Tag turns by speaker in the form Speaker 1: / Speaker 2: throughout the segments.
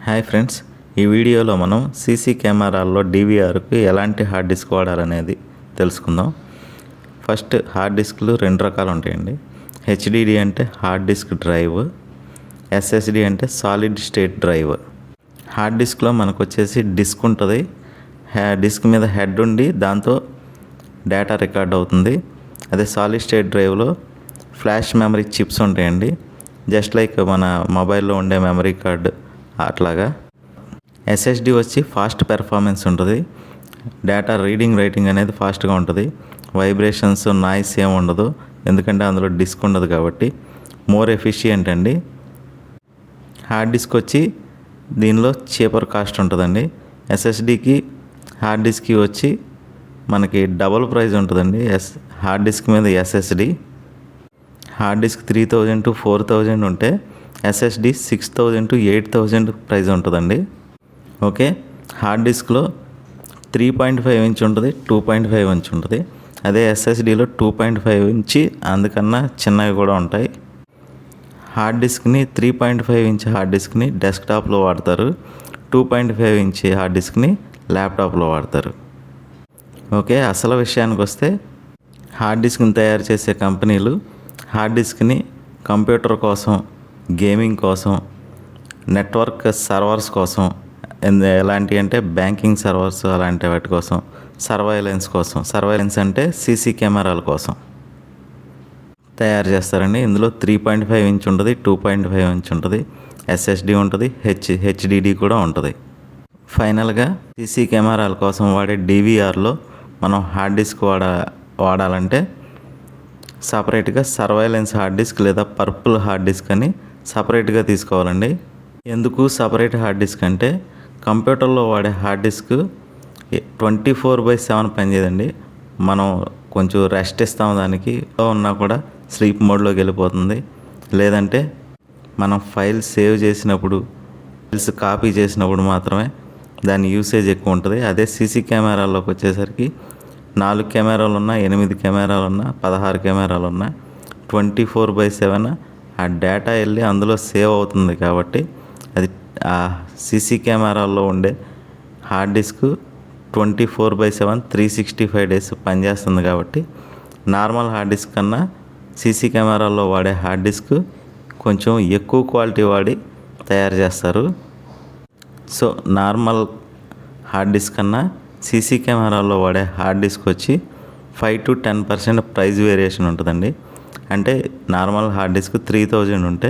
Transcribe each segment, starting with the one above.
Speaker 1: Hi friends, ఈ వీడియోలో మనం సీసీ కెమెరాల్లో DVRకు ఎలాంటి హార్డ్ డిస్క్ వాడాలనేది తెలుసుకుందాం. ఫస్ట్ హార్డ్ డిస్క్లు రెండు రకాలు ఉంటాయండి. HDD అంటే హార్డ్ డిస్క్ డ్రైవ్, SSD అంటే సాలిడ్ స్టేట్ డ్రైవ్. హార్డ్ డిస్క్లో మనకు వచ్చేసి డిస్క్ ఉంటుంది, డిస్క్ మీద హెడ్ ఉండి దాంతో డేటా రికార్డ్ అవుతుంది. అదే సాలిడ్ స్టేట్ డ్రైవ్లో ఫ్లాష్ మెమరీ చిప్స్ ఉంటాయండి, జస్ట్ లైక్ మన మొబైల్లో ఉండే మెమరీ కార్డ్ అట్లాగా. SSD వచ్చి ఫాస్ట్ పెర్ఫార్మెన్స్ ఉంటుంది, డేటా రీడింగ్ రైటింగ్ అనేది ఫాస్ట్గా ఉంటుంది, వైబ్రేషన్స్ నాయిస్ ఏమి ఉండదు, ఎందుకంటే అందులో డిస్క్ ఉండదు కాబట్టి మోర్ ఎఫిషియంట్ అండి. హార్డ్ డిస్క్ వచ్చి దీనిలో చీపర్ కాస్ట్ ఉంటుందండి. SSDకి హార్డ్ డిస్క్కి వచ్చి మనకి డబుల్ ప్రైస్ ఉంటుందండి. హార్డ్ డిస్క్ మీద SSD హార్డ్ డిస్క్ 3000 to 4000 ఉంటే SSD 6000 to 8000 ప్రైస్ ఉంటుందండి. ఓకే, హార్డ్ డిస్క్లో 3.5 ఇంచ్ ఉంటుంది, 2.5 ఇంచ్ ఉంటుంది. అదే SSDలో 2.5 ఇంచ్ అందుకన్నా చిన్నవి కూడా ఉంటాయి. హార్డ్ డిస్క్ని 3.5 ఇంచ్ హార్డ్ డిస్క్ని డెస్క్టాప్లో వాడతారు, 2.5 ఇంచ్ హార్డ్ డిస్క్ని ల్యాప్టాప్లో వాడతారు. ఓకే, అసలు విషయానికి వస్తే హార్డ్ డిస్క్ని తయారు చేసే కంపెనీలు హార్డ్ డిస్క్ని కంప్యూటర్ కోసం, గేమింగ్ కోసం, నెట్వర్క్ సర్వర్స్ కోసం, ఎలాంటి అంటే బ్యాంకింగ్ సర్వర్స్ అలాంటి వాటి కోసం, సర్వైలెన్స్ అంటే సీసీ కెమెరాల కోసం తయారు చేస్తారండి. ఇందులో 3.5 ఇంచ్ ఉంటుంది, 2.5 ఇంచ్ ఉంటుంది, SSD ఉంటుంది, HDD కూడా ఉంటుంది. ఫైనల్గా సీసీ కెమెరాల కోసం వాడే DVRలో మనం హార్డ్ డిస్క్ వాడాలంటే సపరేట్గా సర్వైలెన్స్ హార్డ్ డిస్క్ లేదా పర్పుల్ హార్డ్ డిస్క్ అని సపరేట్గా తీసుకోవాలండి. ఎందుకు సపరేట్ హార్డ్ డిస్క్ అంటే కంప్యూటర్లో వాడే హార్డ్ డిస్క్ 24/7 పనిచేయదండి. మనం కొంచెం రెస్ట్ ఇస్తాం, దానికి ఉన్నా కూడా స్లీప్ మోడ్లోకి వెళ్ళిపోతుంది. లేదంటే మనం ఫైల్స్ సేవ్ చేసినప్పుడు, ఫైల్స్ కాపీ చేసినప్పుడు మాత్రమే దాని యూసేజ్ ఎక్కువ ఉంటుంది. అదే సీసీ కెమెరాల్లోకి వచ్చేసరికి 4 కెమెరాలు ఉన్నా, 8 కెమెరాలు ఉన్నా, 16 కెమెరాలు ఉన్నా 24/7 ఆ డేటా వెళ్ళి అందులో సేవ్ అవుతుంది. కాబట్టి అది ఆ సీసీ కెమెరాల్లో ఉండే హార్డ్ డిస్క్ 24/7 365 days పనిచేస్తుంది. కాబట్టి నార్మల్ హార్డ్ డిస్క్ కన్నా సీసీ కెమెరాల్లో వాడే హార్డ్ డిస్క్ కొంచెం ఎక్కువ క్వాలిటీ వాడి తయారు చేస్తారు. సో నార్మల్ హార్డ్ డిస్క్ కన్నా సీసీ కెమెరాల్లో వాడే హార్డ్ డిస్క్ వచ్చి 5 to 10% ప్రైస్ వేరియేషన్ ఉంటుందండి. అంటే నార్మల్ హార్డ్ డిస్క్ 3000 ఉంటే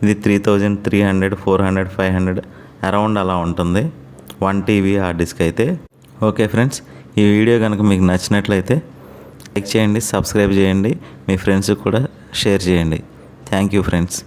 Speaker 1: ఇది 3300, 400, 500 అరౌండ్ అలా ఉంటుంది 1 TB హార్డ్ డిస్క్ అయితే. ఓకే ఫ్రెండ్స్, ఈ వీడియో కనుక మీకు నచ్చినట్లయితే లైక్ చేయండి, సబ్స్క్రైబ్ చేయండి, మీ ఫ్రెండ్స్కి కూడా షేర్ చేయండి. Thank you friends.